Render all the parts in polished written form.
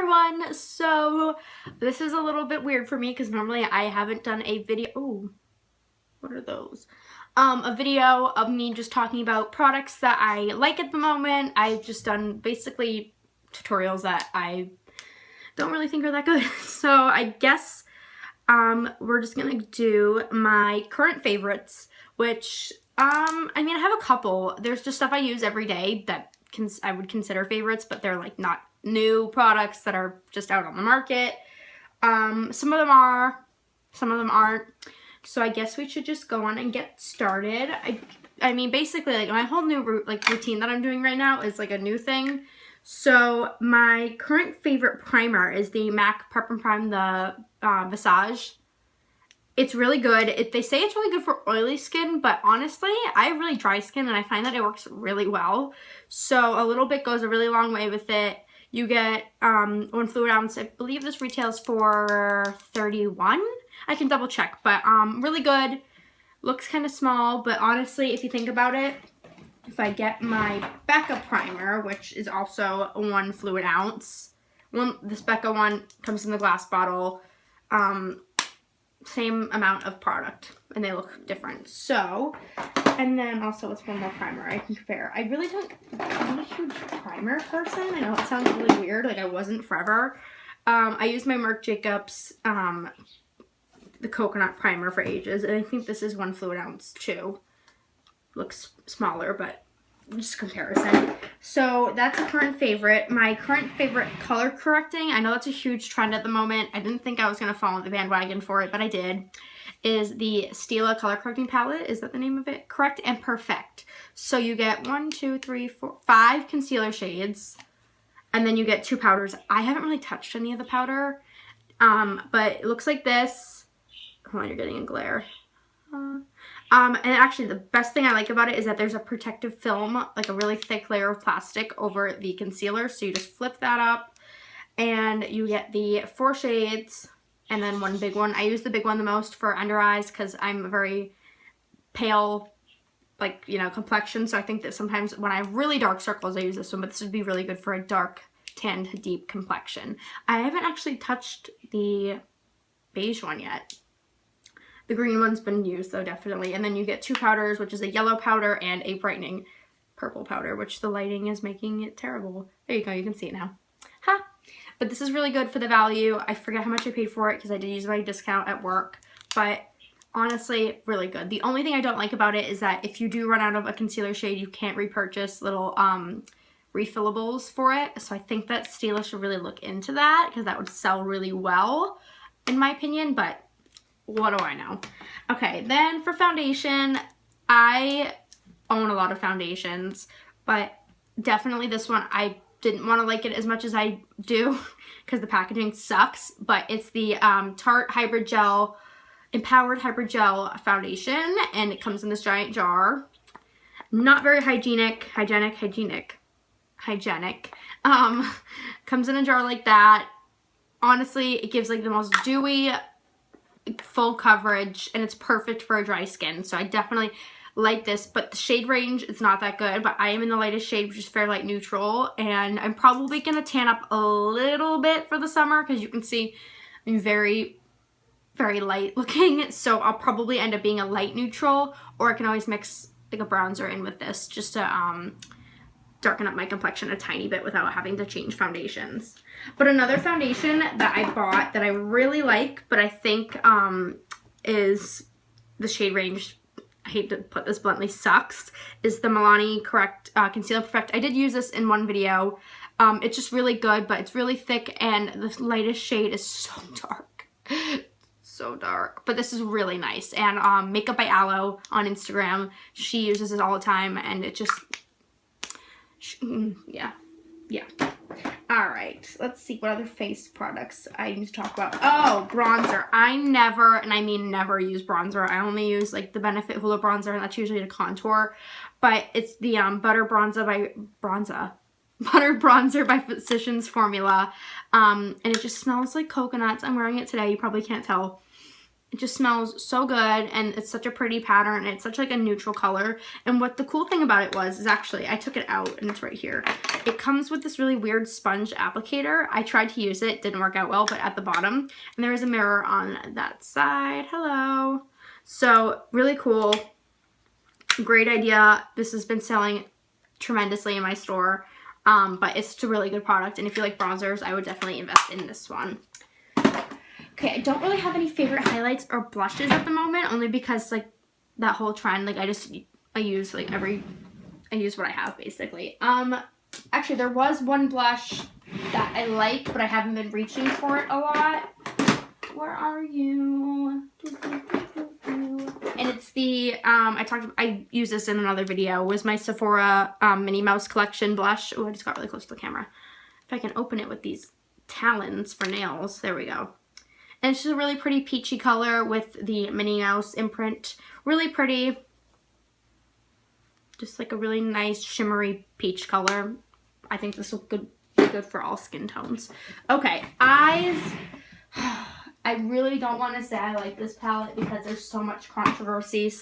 everyone. So this is a little bit weird for me because normally I haven't done a video. Oh, what are those? A video of me just talking about products that I like at the moment. I've just done basically tutorials that I don't really think are that good. So I guess we're just gonna do my current favorites, which I mean, I have a couple. There's just stuff I use every day that I would consider favorites, but they're like not new products that are just out on the market. Some of them are, some of them aren't. So I guess we should just go on and get started. I mean, basically, like my whole new routine that I'm doing right now is like a new thing. So my current favorite primer is the MAC Prep and Prime, the Visage. It's really good. They say it's really good for oily skin, but honestly, I have really dry skin and I find that it works really well. So a little bit goes a really long way with it. You get 1 fluid ounce. I believe this retails for $31. I can double check, but really good. Looks kind of small, but honestly, if you think about it, if I get my Becca primer, which is also 1 fluid ounce, this Becca one comes in the glass bottle. Same amount of product and they look different. So, and then also it's one more primer I can compare. I'm not a huge primer person. I know it sounds really weird, like I wasn't forever. I use my Marc Jacobs the coconut primer for ages, and I think this is 1 fluid ounce too. Looks smaller, but just comparison. So that's a current favorite. My current favorite color correcting, I know that's a huge trend at the moment. I didn't think I was going to fall on the bandwagon for it, but I did, is the Stila color correcting palette. Is that the name of it? Correct and Perfect. So you get 1, 2, 3, 4, 5 concealer shades, and then you get 2 powders. I haven't really touched any of the powder, but it looks like this. Hold on, you're getting a glare. And actually the best thing I like about it is that there's a protective film, like a really thick layer of plastic over the concealer. So you just flip that up and you get the 4 shades and then 1 big one. I use the big one the most for under eyes because I'm a very pale, like, you know, complexion. So I think that sometimes when I have really dark circles, I use this one, but this would be really good for a dark, tanned, deep complexion. I haven't actually touched the beige one yet. The green one's been used though, definitely. And then you get 2 powders, which is a yellow powder and a brightening purple powder, which the lighting is making it terrible. There you go, you can see it now. Ha! But this is really good for the value. I forget how much I paid for it because I did use my discount at work. But honestly, really good. The only thing I don't like about it is that if you do run out of a concealer shade, you can't repurchase little refillables for it. So I think that Stila should really look into that because that would sell really well, in my opinion. But what do I know? Okay, then for foundation, I own a lot of foundations, but definitely this one, I didn't want to like it as much as I do because the packaging sucks, but it's the Tarte Hybrid Gel, Empowered Hybrid Gel Foundation, and it comes in this giant jar. Not very hygienic. Comes in a jar like that. Honestly, it gives like the most dewy, full coverage, and it's perfect for a dry skin. So I definitely like this, but the shade range is not that good. But I am in the lightest shade, which is fair light neutral, and I'm probably gonna tan up a little bit for the summer because you can see I'm very, very light looking. So I'll probably end up being a light neutral, or I can always mix like a bronzer in with this just to darken up my complexion a tiny bit without having to change foundations. But another foundation that I bought that I really like, but I think is the shade range, I hate to put this bluntly, sucks, is the Milani Correct Conceal and Perfect. I did use this in one video. It's just really good, but it's really thick and the lightest shade is so dark. So dark, but this is really nice. And Makeup by Aloe on Instagram, she uses it all the time, and it just, yeah. All right, let's see what other face products I need to talk about. Oh, bronzer. I never, and I mean never, use bronzer. I only use like the Benefit Hoola bronzer, and that's usually to contour. But it's the Butter Bronzer by Physicians Formula, and it just smells like coconuts. I'm wearing it today. You probably can't tell. It just smells so good, and it's such a pretty pattern. It's such like a neutral color. And what the cool thing about it was, is actually, I took it out and it's right here. It comes with this really weird sponge applicator. I tried to use it, didn't work out well, but at the bottom. And there is a mirror on that side. Hello. So really cool. Great idea. This has been selling tremendously in my store. But it's a really good product. And if you like bronzers, I would definitely invest in this one. Okay, I don't really have any favorite highlights or blushes at the moment, only because like that whole trend, like I use like I use what I have basically. Actually there was one blush that I like, but I haven't been reaching for it a lot. Where are you? And it's the, I used this in another video, was my Sephora Minnie Mouse Collection blush. Oh, I just got really close to the camera. If I can open it with these talons for nails, there we go. And it's just a really pretty peachy color with the Minnie Mouse imprint. Really pretty. Just like a really nice shimmery peach color. I think this will be good for all skin tones. Okay, eyes. I really don't want to say I like this palette because there's so much controversy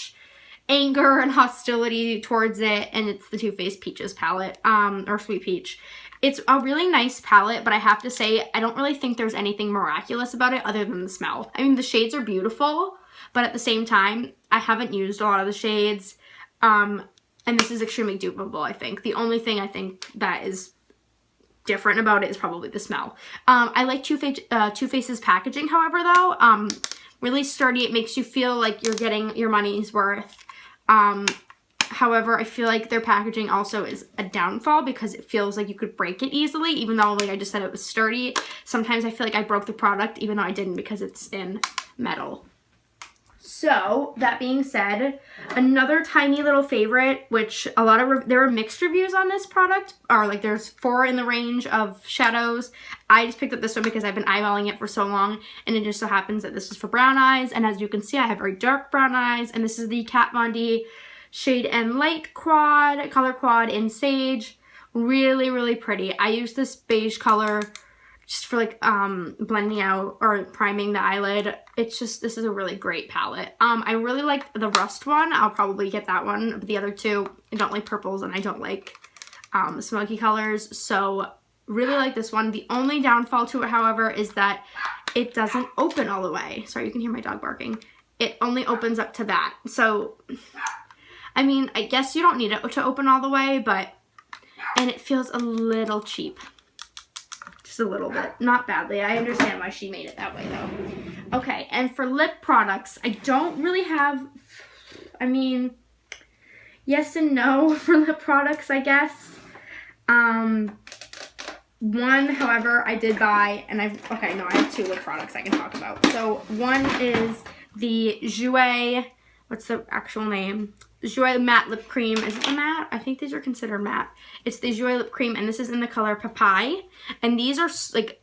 / anger and hostility towards it. And it's the Too Faced Peaches palette, or Sweet Peach. It's a really nice palette, but I have to say, I don't really think there's anything miraculous about it other than the smell. I mean, the shades are beautiful, but at the same time, I haven't used a lot of the shades. And this is extremely dupable, I think. The only thing I think that is different about it is probably the smell. I like Too Faced's packaging, however, though. Really sturdy. It makes you feel like you're getting your money's worth. However, I feel like their packaging also is a downfall because it feels like you could break it easily, even though, like I just said, it was sturdy. Sometimes I feel like I broke the product, even though I didn't, because it's in metal. So, that being said, another tiny little favorite, which there are mixed reviews on this product, or like there's 4 in the range of shadows. I just picked up this one because I've been eyeballing it for so long, and it just so happens that this is for brown eyes, and as you can see, I have very dark brown eyes, and this is the Kat Von D Shade and Light color quad in Sage. Really, really pretty. I use this beige color just for like blending out or priming the eyelid. It's just, this is a really great palette. I really like the Rust one. I'll probably get that one. But the other two, I don't like purples and I don't like smoky colors. So really like this one. The only downfall to it, however, is that it doesn't open all the way. Sorry, you can hear my dog barking. It only opens up to that. So I mean, I guess you don't need it to open all the way, and it feels a little cheap. Just a little bit. Not badly. I understand why she made it that way, though. Okay, and for lip products, I don't really have, I mean, yes and no for lip products, I guess. One, however, I did buy, and I have 2 lip products I can talk about. So, one is the Jouer, what's the actual name? Jouer Matte Lip Cream. Is it the matte? I think these are considered matte. It's the Jouer Lip Cream, and this is in the color Papaye. And these are, like,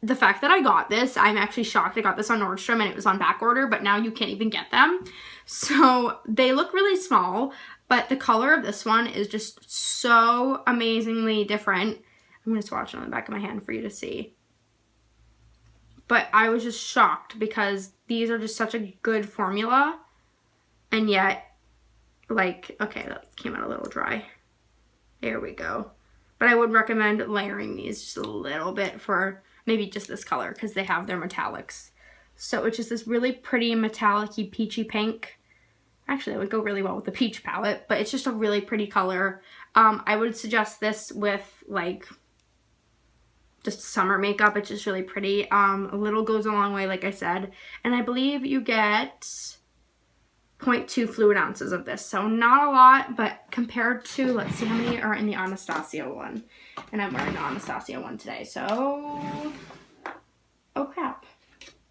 the fact that I got this, I'm actually shocked. I got this on Nordstrom, and it was on back order, but now you can't even get them. So they look really small, but the color of this one is just so amazingly different. I'm going to swatch it on the back of my hand for you to see. But I was just shocked because these are just such a good formula, and yet, like, okay, that came out a little dry. There we go. But I would recommend layering these just a little bit for maybe just this color because they have their metallics. So it's just this really pretty metallic-y peachy pink. Actually, that would go really well with the peach palette, but it's just a really pretty color. I would suggest this with, like, just summer makeup. It's just really pretty. A little goes a long way, like I said. And I believe you get 0.2 fluid ounces of this, so not a lot, but compared to, let's see how many are in the Anastasia one, and I'm wearing the Anastasia one today, so, oh crap,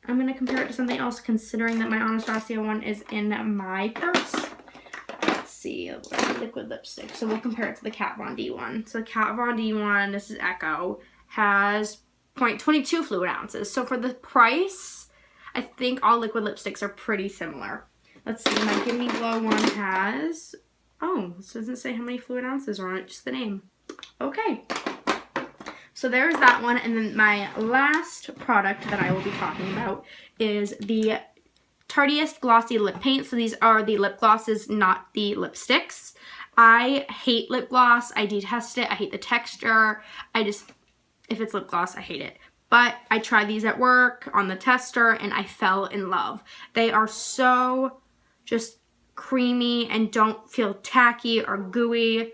I'm going to compare it to something else, considering that my Anastasia one is in my purse. Let's see, liquid lipstick, so we'll compare it to the Kat Von D one. So the Kat Von D one, this is Echo, has 0.22 fluid ounces, so for the price, I think all liquid lipsticks are pretty similar. Let's see, my Give Me Glow one has, oh, this doesn't say how many fluid ounces are on it, just the name. Okay, so there's that one, and then my last product that I will be talking about is the Tarteist Glossy Lip Paint. So these are the lip glosses, not the lipsticks. I hate lip gloss. I detest it. I hate the texture. If it's lip gloss, I hate it. But I tried these at work on the tester and I fell in love. They are so just creamy and don't feel tacky or gooey.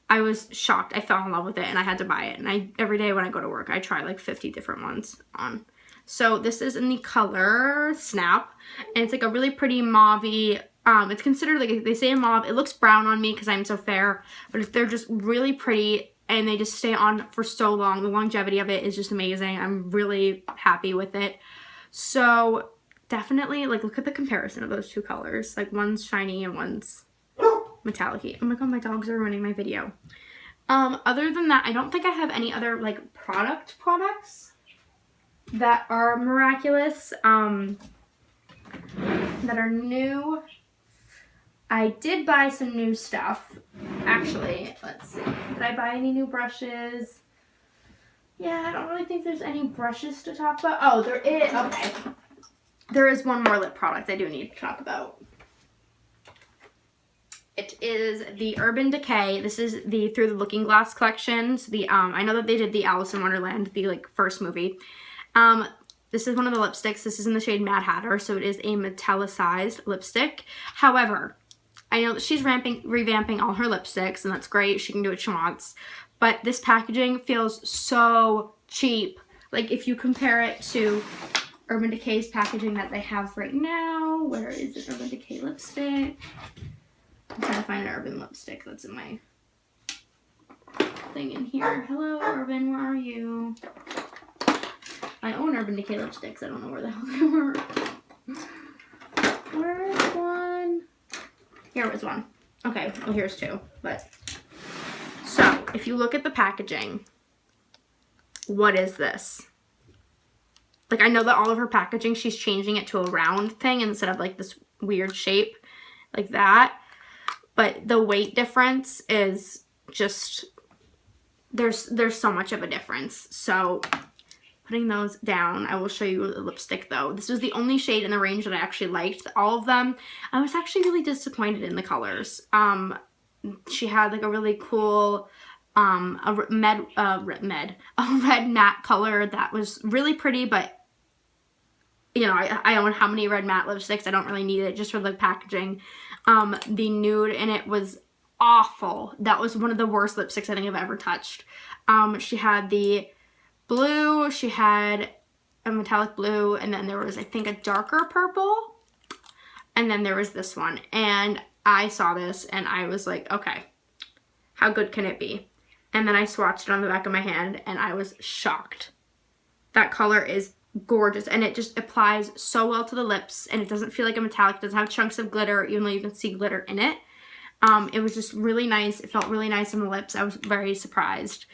I was shocked. I fell in love with it and I had to buy it. And every day when I go to work, I try like 50 different ones on. So this is in the color Snap. And it's like a really pretty mauve-y. It's considered, like, they say mauve. It looks brown on me because I'm so fair. But they're just really pretty and they just stay on for so long. The longevity of it is just amazing. I'm really happy with it. So definitely, like, look at the comparison of those two colors. Like, one's shiny and one's metallic-y. Oh my god, my dogs are ruining my video. Other than that, I don't think I have any other, like, products that are miraculous, that are new. I did buy some new stuff. Actually, let's see. Did I buy any new brushes? Yeah, I don't really think there's any brushes to talk about. Oh, there is. Okay. There is one more lip product I do need to talk about. It is the Urban Decay. This is the Through the Looking Glass collection. So I know that they did the Alice in Wonderland, the like first movie. This is one of the lipsticks. This is in the shade Madhatter, so it is a metallicized lipstick. However, I know that she's revamping all her lipsticks, and that's great. She can do what she wants. But this packaging feels so cheap. Like, if you compare it to Urban Decay's packaging that they have right now. Where is the Urban Decay lipstick? I'm trying to find an Urban lipstick that's in my thing in here. Hello, Urban, where are you? I own Urban Decay lipsticks. I don't know where the hell they were. Where's one? Here was one. Okay, well, here's two. But so, if you look at the packaging, what is this? Like, I know that all of her packaging, she's changing it to a round thing instead of like this weird shape like that. But the weight difference is just, there's so much of a difference. So putting those down, I will show you the lipstick though. This was the only shade in the range that I actually liked. All of them, I was actually really disappointed in the colors. She had like a really cool, a red matte color that was really pretty, but you know, I own how many red matte lipsticks? I don't really need it just for the packaging. The nude in it was awful. That was one of the worst lipsticks I think I've ever touched. She had the blue, she had a metallic blue, and then there was, I think, a darker purple, and then there was this one. And I saw this and I was like, okay, how good can it be? And then I swatched it on the back of my hand and I was shocked. That color is gorgeous and it just applies so well to the lips and it doesn't feel like a metallic. It doesn't have chunks of glitter, even though you can see glitter in it. It was just really nice. It felt really nice on the lips. I was very surprised.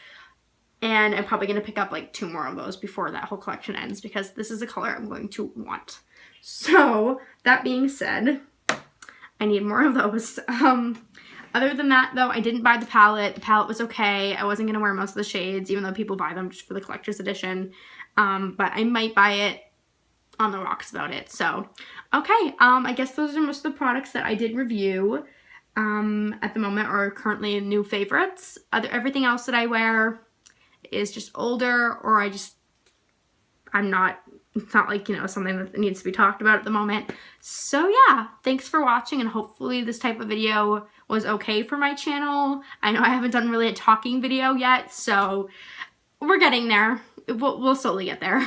And I'm probably going to pick up like 2 more of those before that whole collection ends because this is a color I'm going to want. So that being said, I need more of those. Other than that though, I didn't buy the palette. The palette was okay. I wasn't going to wear most of the shades even though people buy them just for the collector's edition. But I might buy it on the rocks about it. So, okay. I guess those are most of the products that I did review at the moment or currently new favorites. Everything else that I wear is just older or it's not like, you know, something that needs to be talked about at the moment. So yeah, thanks for watching and hopefully this type of video was okay for my channel. I know I haven't done really a talking video yet, so we're getting there. We'll slowly get there.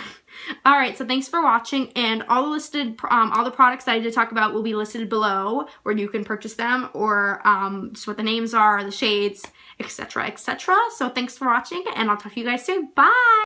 All right, so thanks for watching, and all the products that I did talk about will be listed below where you can purchase them or just what the names are, the shades, etc., etc. So thanks for watching, and I'll talk to you guys soon. Bye!